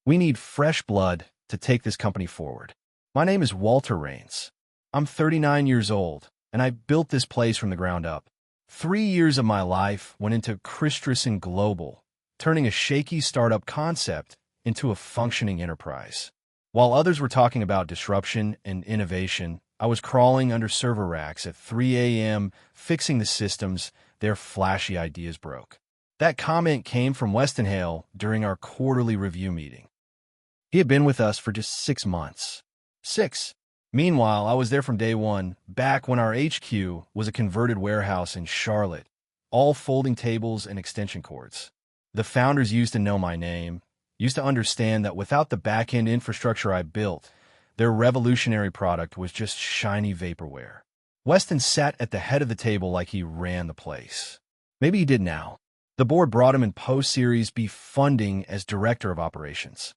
We need fresh blood to take this company forward. My name is Walter Rains. I'm 39 years old, and I built this place from the ground up. 3 years of my life went into Christensen Global, turning a shaky startup concept into a functioning enterprise. While others were talking about disruption and innovation, I was crawling under server racks at 3 a.m., fixing the systems their flashy ideas broke. That comment came from Weston Hale during our quarterly review meeting. He had been with us for just 6 months. 6. Meanwhile, I was there from day one, back when our HQ was a converted warehouse in Charlotte, all folding tables and extension cords. The founders used to know my name, used to understand that without the back-end infrastructure I built, their revolutionary product was just shiny vaporware. Weston sat at the head of the table like he ran the place. Maybe he did now. The board brought him in post-Series B funding as director of operations.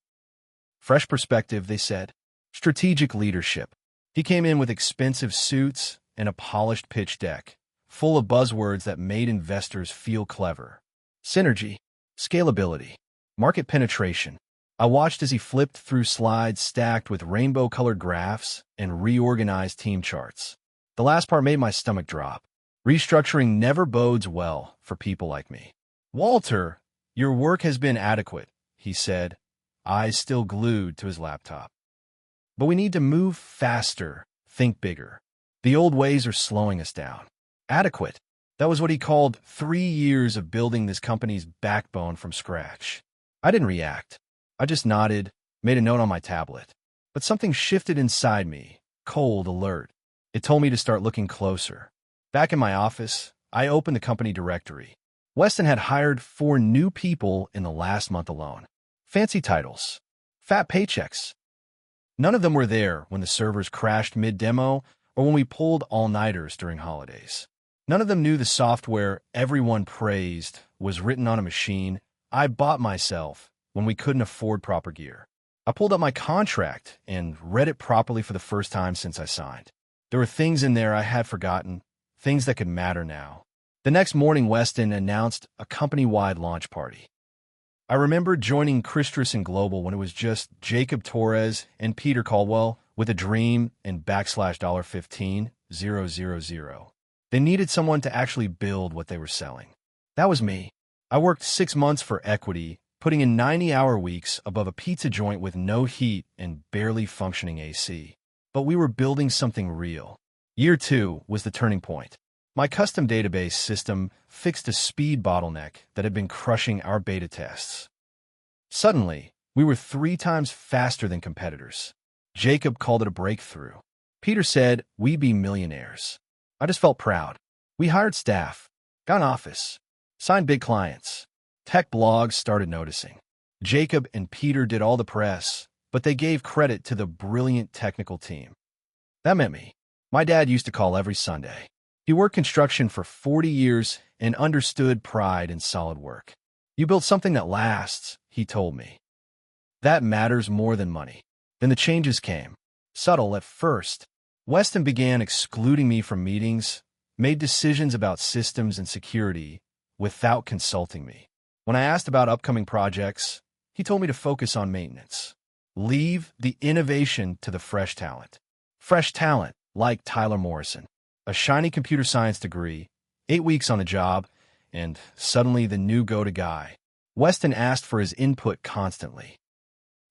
Fresh perspective, they said. Strategic leadership. He came in with expensive suits and a polished pitch deck, full of buzzwords that made investors feel clever. Synergy, scalability, market penetration. I watched as he flipped through slides stacked with rainbow-colored graphs and reorganized team charts. The last part made my stomach drop. Restructuring never bodes well for people like me. Walter, your work has been adequate, he said, eyes still glued to his laptop. But we need to move faster, think bigger. The old ways are slowing us down. Adequate. That was what he called 3 years of building this company's backbone from scratch. I didn't react. I just nodded, made a note on my tablet. But something shifted inside me, cold alert. It told me to start looking closer. Back in my office, I opened the company directory. Weston had hired 4 new people in the last month alone. Fancy titles. Fat paychecks. None of them were there when the servers crashed mid-demo or when we pulled all-nighters during holidays. None of them knew the software everyone praised was written on a machine I bought myself when we couldn't afford proper gear. I pulled up my contract and read it properly for the first time since I signed. There were things in there I had forgotten, things that could matter now. The next morning, Weston announced a company-wide launch party. I remember joining Christensen Global when it was just Jacob Torres and Peter Caldwell with a dream and $15,000. They needed someone to actually build what they were selling. That was me. I worked 6 months for equity, putting in 90-hour weeks above a pizza joint with no heat and barely functioning AC. But we were building something real. Year 2 was the turning point. My custom database system fixed a speed bottleneck that had been crushing our beta tests. Suddenly, we were 3 times faster than competitors. Jacob called it a breakthrough. Peter said we'd be millionaires. I just felt proud. We hired staff, got an office, signed big clients. Tech blogs started noticing. Jacob and Peter did all the press, but they gave credit to the brilliant technical team. That meant me. My dad used to call every Sunday. He worked construction for 40 years and understood pride in solid work. You built something that lasts, he told me. That matters more than money. Then the changes came. Subtle at first. Weston began excluding me from meetings, made decisions about systems and security without consulting me. When I asked about upcoming projects, he told me to focus on maintenance. Leave the innovation to the fresh talent. Fresh talent, like Tyler Morrison. A shiny computer science degree, 8 weeks on the job, and suddenly the new go-to guy. Weston asked for his input constantly.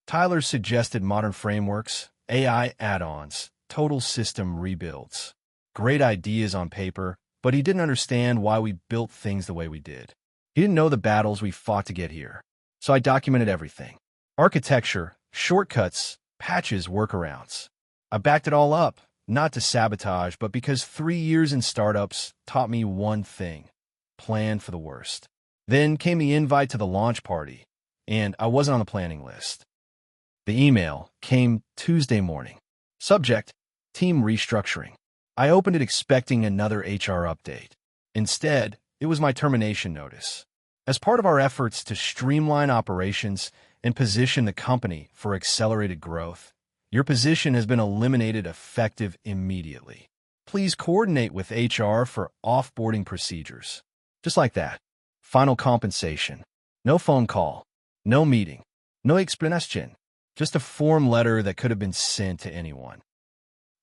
Tyler suggested modern frameworks, AI add-ons, total system rebuilds. Great ideas on paper, but he didn't understand why we built things the way we did. He didn't know the battles we fought to get here. So I documented everything. Architecture, shortcuts, patches, workarounds. I backed it all up. Not to sabotage, but because 3 years in startups taught me one thing: plan for the worst. Then came the invite to the launch party, and I wasn't on the planning list. The email came Tuesday morning. Subject: team restructuring. I opened it expecting another HR update. Instead, it was my termination notice. As part of our efforts to streamline operations and position the company for accelerated growth, your position has been eliminated effective immediately. Please coordinate with HR for offboarding procedures. Just like that. Final compensation. No phone call. No meeting. No explanation. Just a form letter that could have been sent to anyone.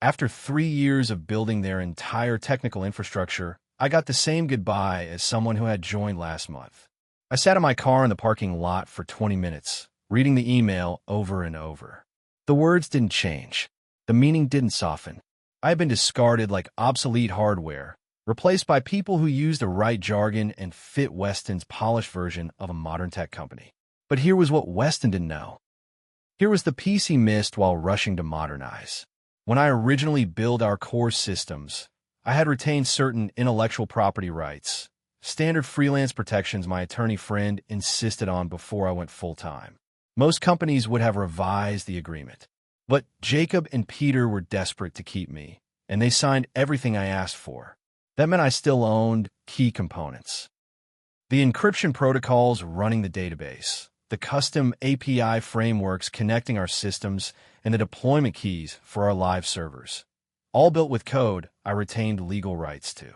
After 3 years of building their entire technical infrastructure, I got the same goodbye as someone who had joined last month. I sat in my car in the parking lot for 20 minutes, reading the email over and over. The words didn't change. The meaning didn't soften. I had been discarded like obsolete hardware, replaced by people who used the right jargon and fit Weston's polished version of a modern tech company. But here was what Weston didn't know. Here was the piece he missed while rushing to modernize. When I originally built our core systems, I had retained certain intellectual property rights, standard freelance protections my attorney friend insisted on before I went full-time. Most companies would have revised the agreement. But Jacob and Peter were desperate to keep me, and they signed everything I asked for. That meant I still owned key components. The encryption protocols running the database, the custom API frameworks connecting our systems, and the deployment keys for our live servers. All built with code I retained legal rights to.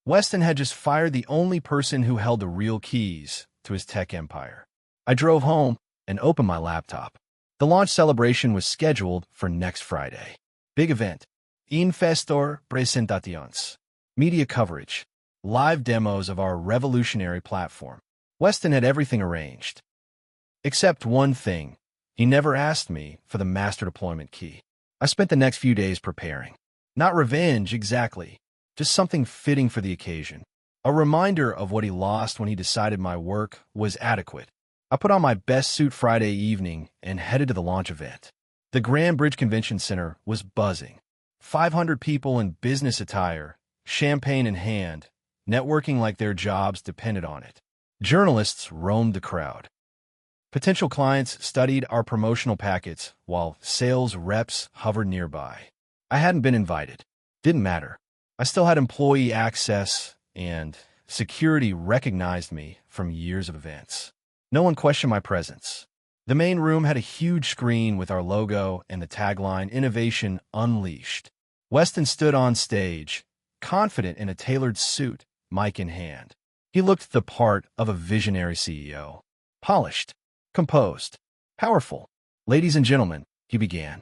Weston had just fired the only person who held the real keys to his tech empire. I drove home and opened my laptop. The launch celebration was scheduled for next Friday. Big event. Infestor presentaciones. Media coverage. Live demos of our revolutionary platform. Weston had everything arranged. Except one thing. He never asked me for the master deployment key. I spent the next few days preparing. Not revenge, exactly. Just something fitting for the occasion. A reminder of what he lost when he decided my work was adequate. I put on my best suit Friday evening and headed to the launch event. The Grand Bridge Convention Center was buzzing. 500 people in business attire, champagne in hand, networking like their jobs depended on it. Journalists roamed the crowd. Potential clients studied our promotional packets while sales reps hovered nearby. I hadn't been invited. Didn't matter. I still had employee access, and security recognized me from years of events. No one questioned my presence. The main room had a huge screen with our logo and the tagline, Innovation Unleashed. Weston stood on stage, confident in a tailored suit, mic in hand. He looked the part of a visionary CEO. Polished, composed, powerful. Ladies and gentlemen, he began.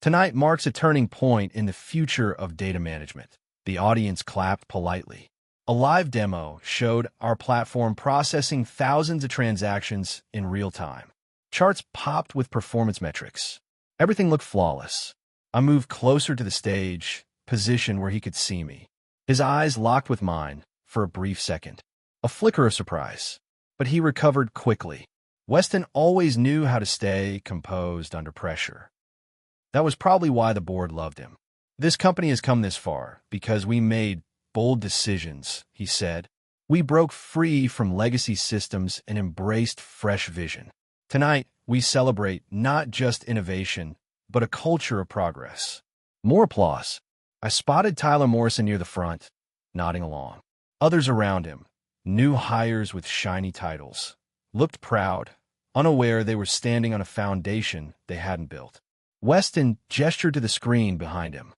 Tonight marks a turning point in the future of data management. The audience clapped politely. A live demo showed our platform processing thousands of transactions in real time. Charts popped with performance metrics. Everything looked flawless. I moved closer to the stage, position where he could see me. His eyes locked with mine for a brief second. A flicker of surprise. But he recovered quickly. Weston always knew how to stay composed under pressure. That was probably why the board loved him. This company has come this far because we made bold decisions, he said. We broke free from legacy systems and embraced fresh vision. Tonight, we celebrate not just innovation, but a culture of progress. More applause. I spotted Tyler Morrison near the front, nodding along. Others around him, new hires with shiny titles, looked proud, unaware they were standing on a foundation they hadn't built. Weston gestured to the screen behind him.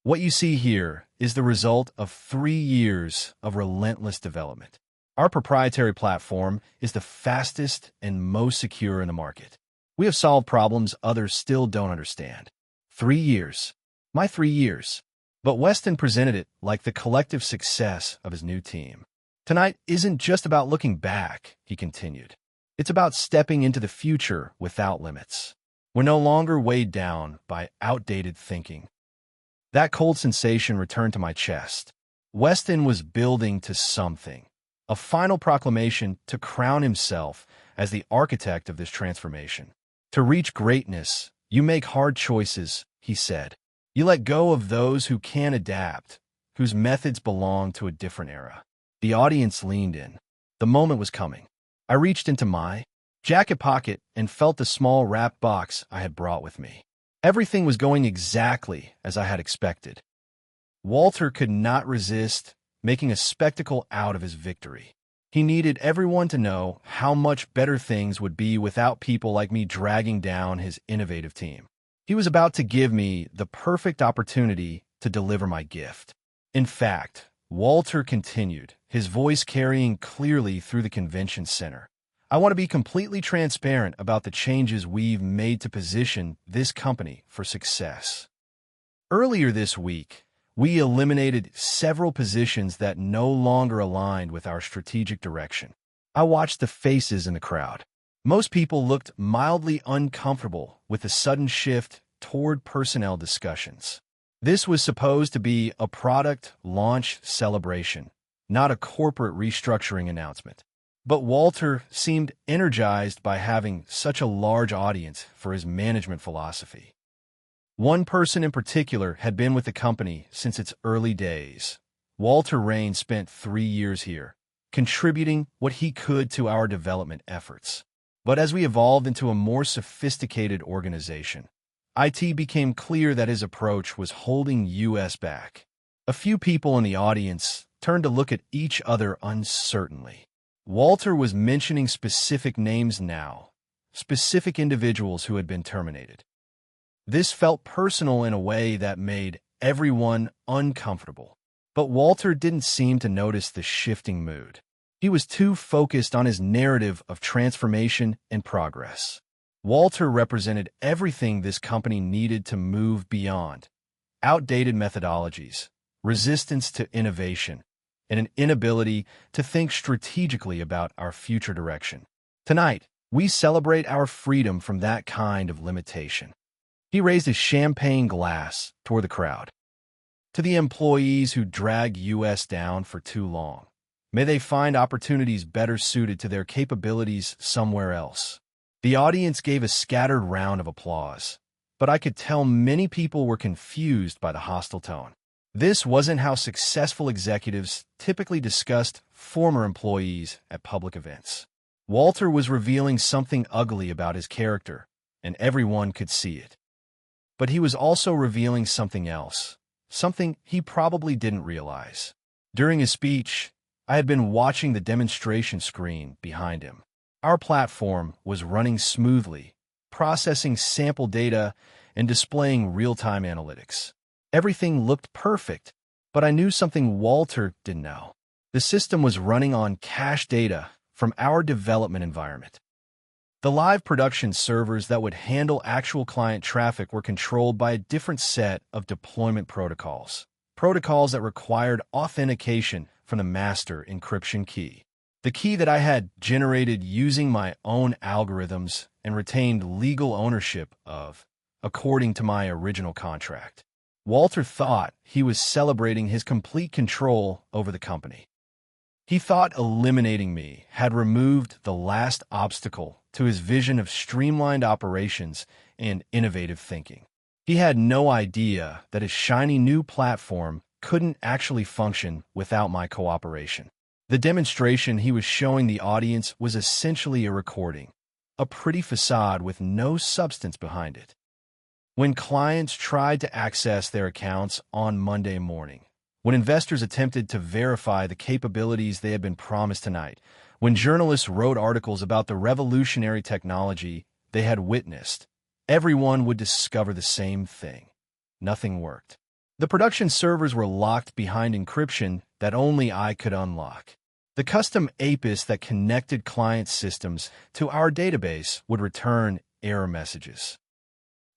What you see here is the result of 3 years of relentless development. Our proprietary platform is the fastest and most secure in the market. We have solved problems others still don't understand. 3 years. My 3 years. But Weston presented it like the collective success of his new team. Tonight isn't just about looking back, he continued. It's about stepping into the future without limits. We're no longer weighed down by outdated thinking. That cold sensation returned to my chest. Weston was building to something, a final proclamation to crown himself as the architect of this transformation. To reach greatness, you make hard choices, he said. You let go of those who can adapt, whose methods belong to a different era. The audience leaned in. The moment was coming. I reached into my jacket pocket and felt the small wrapped box I had brought with me. Everything was going exactly as I had expected. Walter could not resist making a spectacle out of his victory. He needed everyone to know how much better things would be without people like me dragging down his innovative team. He was about to give me the perfect opportunity to deliver my gift. In fact, Walter continued, his voice carrying clearly through the convention center. I want to be completely transparent about the changes we've made to position this company for success. Earlier this week, we eliminated several positions that no longer aligned with our strategic direction. I watched the faces in the crowd. Most people looked mildly uncomfortable with the sudden shift toward personnel discussions. This was supposed to be a product launch celebration, not a corporate restructuring announcement. But Walter seemed energized by having such a large audience for his management philosophy. One person in particular had been with the company since its early days. Walter Raines spent 3 years here, contributing what he could to our development efforts. But as we evolved into a more sophisticated organization, IT became clear that his approach was holding us back. A few people in the audience turned to look at each other uncertainly. Walter was mentioning specific names now, specific individuals who had been terminated. This felt personal in a way that made everyone uncomfortable. But Walter didn't seem to notice the shifting mood. He was too focused on his narrative of transformation and progress. Walter represented everything this company needed to move beyond: outdated methodologies, resistance to innovation, and an inability to think strategically about our future direction. Tonight, we celebrate our freedom from that kind of limitation. He raised his champagne glass toward the crowd. To the employees who drag us down for too long, may they find opportunities better suited to their capabilities somewhere else. The audience gave a scattered round of applause, but I could tell many people were confused by the hostile tone. This wasn't how successful executives typically discussed former employees at public events. Walter was revealing something ugly about his character, and everyone could see it. But he was also revealing something else, something he probably didn't realize. During his speech, I had been watching the demonstration screen behind him. Our platform was running smoothly, processing sample data and displaying real-time analytics. Everything looked perfect, but I knew something Walter didn't know. The system was running on cache data from our development environment. The live production servers that would handle actual client traffic were controlled by a different set of deployment protocols that required authentication from the master encryption key. The key that I had generated using my own algorithms and retained legal ownership of, according to my original contract. Walter thought he was celebrating his complete control over the company. He thought eliminating me had removed the last obstacle to his vision of streamlined operations and innovative thinking. He had no idea that his shiny new platform couldn't actually function without my cooperation. The demonstration he was showing the audience was essentially a recording, a pretty facade with no substance behind it. When clients tried to access their accounts on Monday morning, when investors attempted to verify the capabilities they had been promised tonight, when journalists wrote articles about the revolutionary technology they had witnessed, everyone would discover the same thing. Nothing worked. The production servers were locked behind encryption that only I could unlock. The custom APIs that connected client systems to our database would return error messages.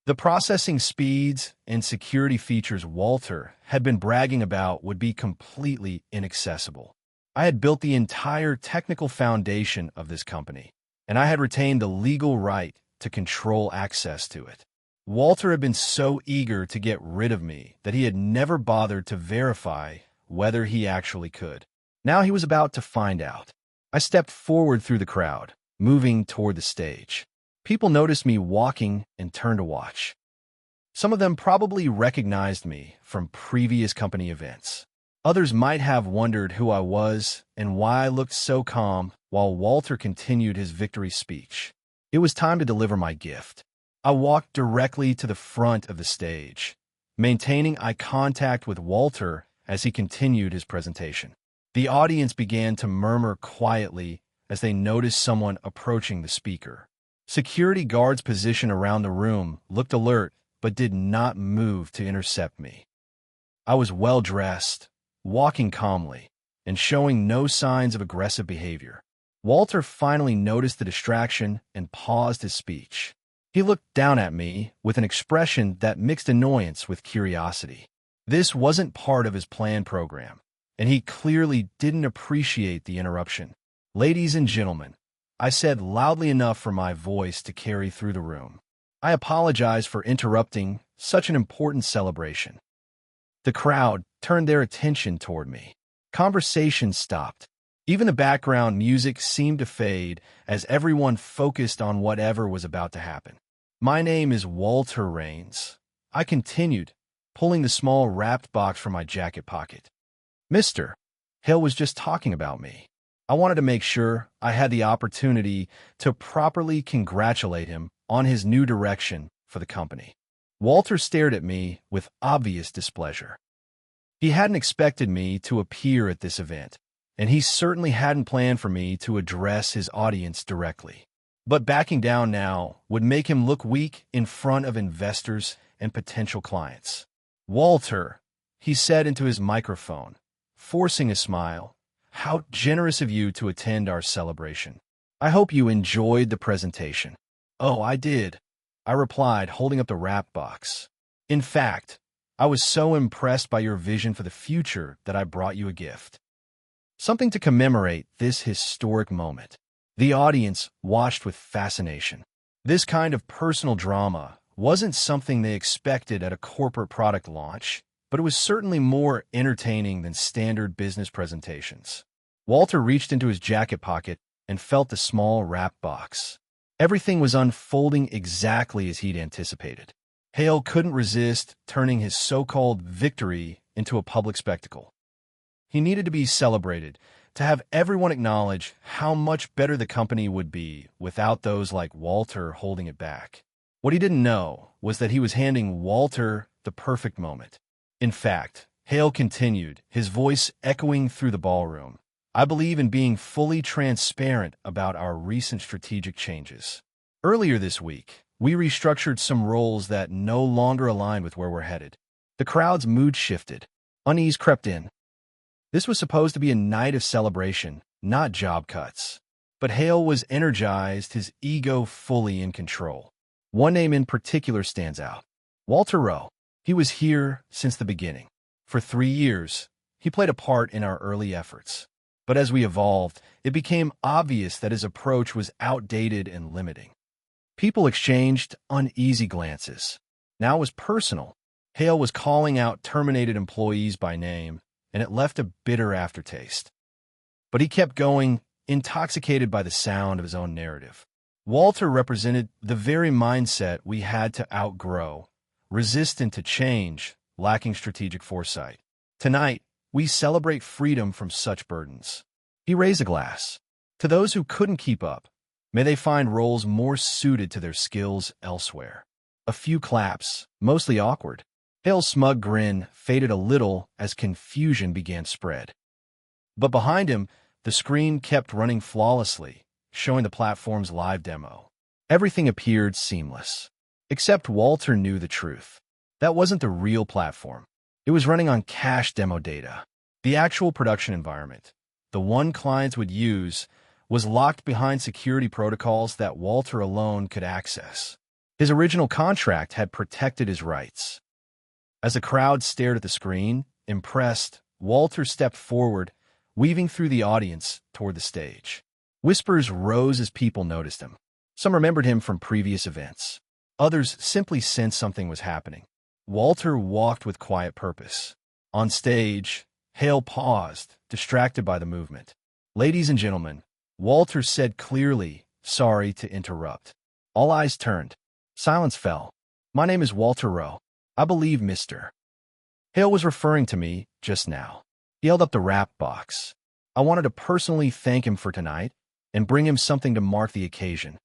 The processing speeds and security features Walter had been bragging about would be completely inaccessible. I had built the entire technical foundation of this company, and I had retained the legal right to control access to it. Walter had been so eager to get rid of me that he had never bothered to verify whether he actually could. Now he was about to find out. I stepped forward through the crowd, moving toward the stage. People noticed me walking and turned to watch. Some of them probably recognized me from previous company events. Others might have wondered who I was and why I looked so calm while Walter continued his victory speech. It was time to deliver my gift. I walked directly to the front of the stage, maintaining eye contact with Walter as he continued his presentation. The audience began to murmur quietly as they noticed someone approaching the speaker. Security guards positioned around the room looked alert but did not move to intercept me. I was well-dressed, walking calmly, and showing no signs of aggressive behavior. Walter finally noticed the distraction and paused his speech. He looked down at me with an expression that mixed annoyance with curiosity. This wasn't part of his planned program, and he clearly didn't appreciate the interruption. "Ladies and gentlemen," I said loudly enough for my voice to carry through the room, "I apologize for interrupting such an important celebration." The crowd turned their attention toward me. Conversation stopped. Even the background music seemed to fade as everyone focused on whatever was about to happen. "My name is Walter Rains," I continued, pulling the small wrapped box from my jacket pocket. "Mr. Hale was just talking about me. I wanted to make sure I had the opportunity to properly congratulate him on his new direction for the company." Walter stared at me with obvious displeasure. He hadn't expected me to appear at this event, and he certainly hadn't planned for me to address his audience directly. But backing down now would make him look weak in front of investors and potential clients. "Walter," he said into his microphone, forcing a smile, "how generous of you to attend our celebration. I hope you enjoyed the presentation." "Oh, I did," I replied, holding up the wrap box. "In fact, I was so impressed by your vision for the future that I brought you a gift. Something to commemorate this historic moment." The audience watched with fascination. This kind of personal drama wasn't something they expected at a corporate product launch, but it was certainly more entertaining than standard business presentations. Walter reached into his jacket pocket and felt the small wrap box. Everything was unfolding exactly as he'd anticipated. Hale couldn't resist turning his so-called victory into a public spectacle. He needed to be celebrated, to have everyone acknowledge how much better the company would be without those like Walter holding it back. What he didn't know was that he was handing Walter the perfect moment. In fact, Hale continued, his voice echoing through the ballroom, "I believe in being fully transparent about our recent strategic changes. Earlier this week, we restructured some roles that no longer aligned with where we're headed." The crowd's mood shifted. Unease crept in. This was supposed to be a night of celebration, not job cuts. But Hale was energized, his ego fully in control. One name in particular stands out: Walter Rowe. He was here since the beginning. For 3 years, he played a part in our early efforts. But as we evolved, it became obvious that his approach was outdated and limiting. People exchanged uneasy glances. Now it was personal. Hale was calling out terminated employees by name, and it left a bitter aftertaste. But he kept going, intoxicated by the sound of his own narrative. Walter represented the very mindset we had to outgrow, resistant to change, lacking strategic foresight. Tonight, we celebrate freedom from such burdens. He raised a glass. To those who couldn't keep up, may they find roles more suited to their skills elsewhere. A few claps, mostly awkward. Hale's smug grin faded a little as confusion began to spread. But behind him, the screen kept running flawlessly, showing the platform's live demo. Everything appeared seamless. Except Walter knew the truth. That wasn't the real platform. It was running on cached demo data. The actual production environment, the one clients would use, was locked behind security protocols that Walter alone could access. His original contract had protected his rights. As the crowd stared at the screen, impressed, Walter stepped forward, weaving through the audience toward the stage. Whispers rose as people noticed him. Some remembered him from previous events. Others simply sensed something was happening. Walter walked with quiet purpose. On stage, Hale paused, distracted by the movement. "Ladies and gentlemen," Walter said clearly, sorry to interrupt. All eyes turned. Silence fell. "My name is Walter Rowe. I believe Mr. Hale was referring to me just now." He held up the wrap box. "I wanted to personally thank him for tonight and bring him something to mark the occasion."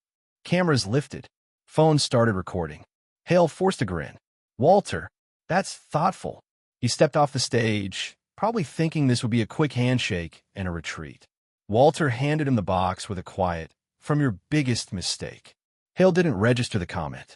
Cameras lifted. Phones started recording. Hale forced a grin. "Walter, that's thoughtful." He stepped off the stage, probably thinking this would be a quick handshake and a retreat. Walter handed him the box with a quiet, "From your biggest mistake." Hale didn't register the comment.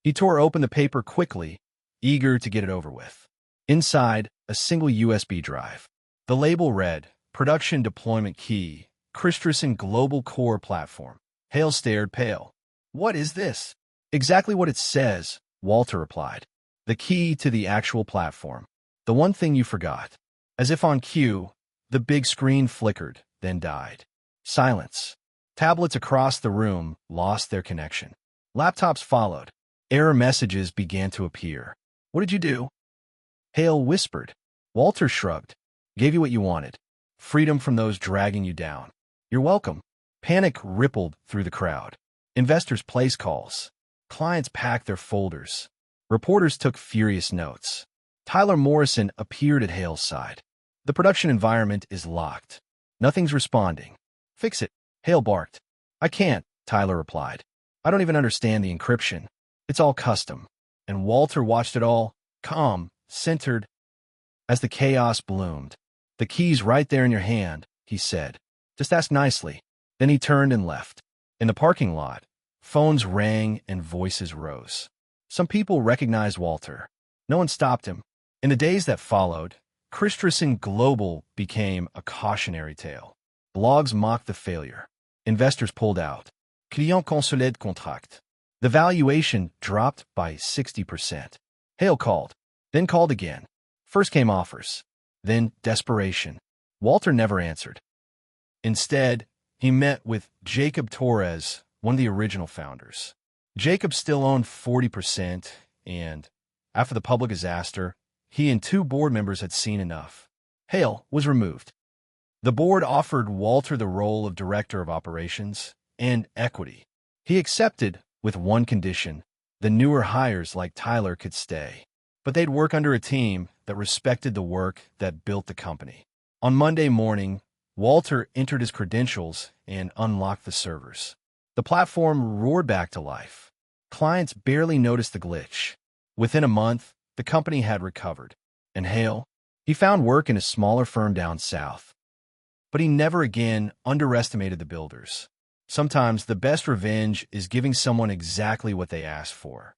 He tore open the paper quickly, eager to get it over with. Inside, a single USB drive. The label read, "Production Deployment Key, Christensen Global Core Platform. Hale stared pale. What is this? Exactly what it says, Walter replied. The key to the actual platform. The one thing you forgot. As if on cue, the big screen flickered, then died. Silence. Tablets across the room lost their connection. Laptops followed. Error messages began to appear. What did you do? Hale whispered. Walter shrugged. Gave you what you wanted. Freedom from those dragging you down. You're welcome. Panic rippled through the crowd. Investors placed calls. Clients packed their folders. Reporters took furious notes. Tyler Morrison appeared at Hale's side. The production environment is locked. Nothing's responding. Fix it, Hale barked. I can't, Tyler replied. I don't even understand the encryption. It's all custom. And Walter watched it all, calm, centered. As the chaos bloomed, the key's right there in your hand, he said. Just ask nicely. Then he turned and left. In the parking lot, phones rang and voices rose. Some people recognized Walter. No one stopped him. In the days that followed, Christensen Global became a cautionary tale. Blogs mocked the failure. Investors pulled out. Client consolé de contract. The valuation dropped by 60%. Hale called, then called again. First came offers, then desperation. Walter never answered. Instead, he met with Jacob Torres, one of the original founders. Jacob still owned 40%, and after the public disaster, he and 2 board members had seen enough. Hale was removed. The board offered Walter the role of director of operations and equity. He accepted with one condition: the newer hires like Tyler could stay. But they'd work under a team that respected the work that built the company. On Monday morning, Walter entered his credentials and unlocked the servers. The platform roared back to life. Clients barely noticed the glitch. Within a month, the company had recovered. And Hale? He found work in a smaller firm down south. But he never again underestimated the builders. Sometimes the best revenge is giving someone exactly what they asked for.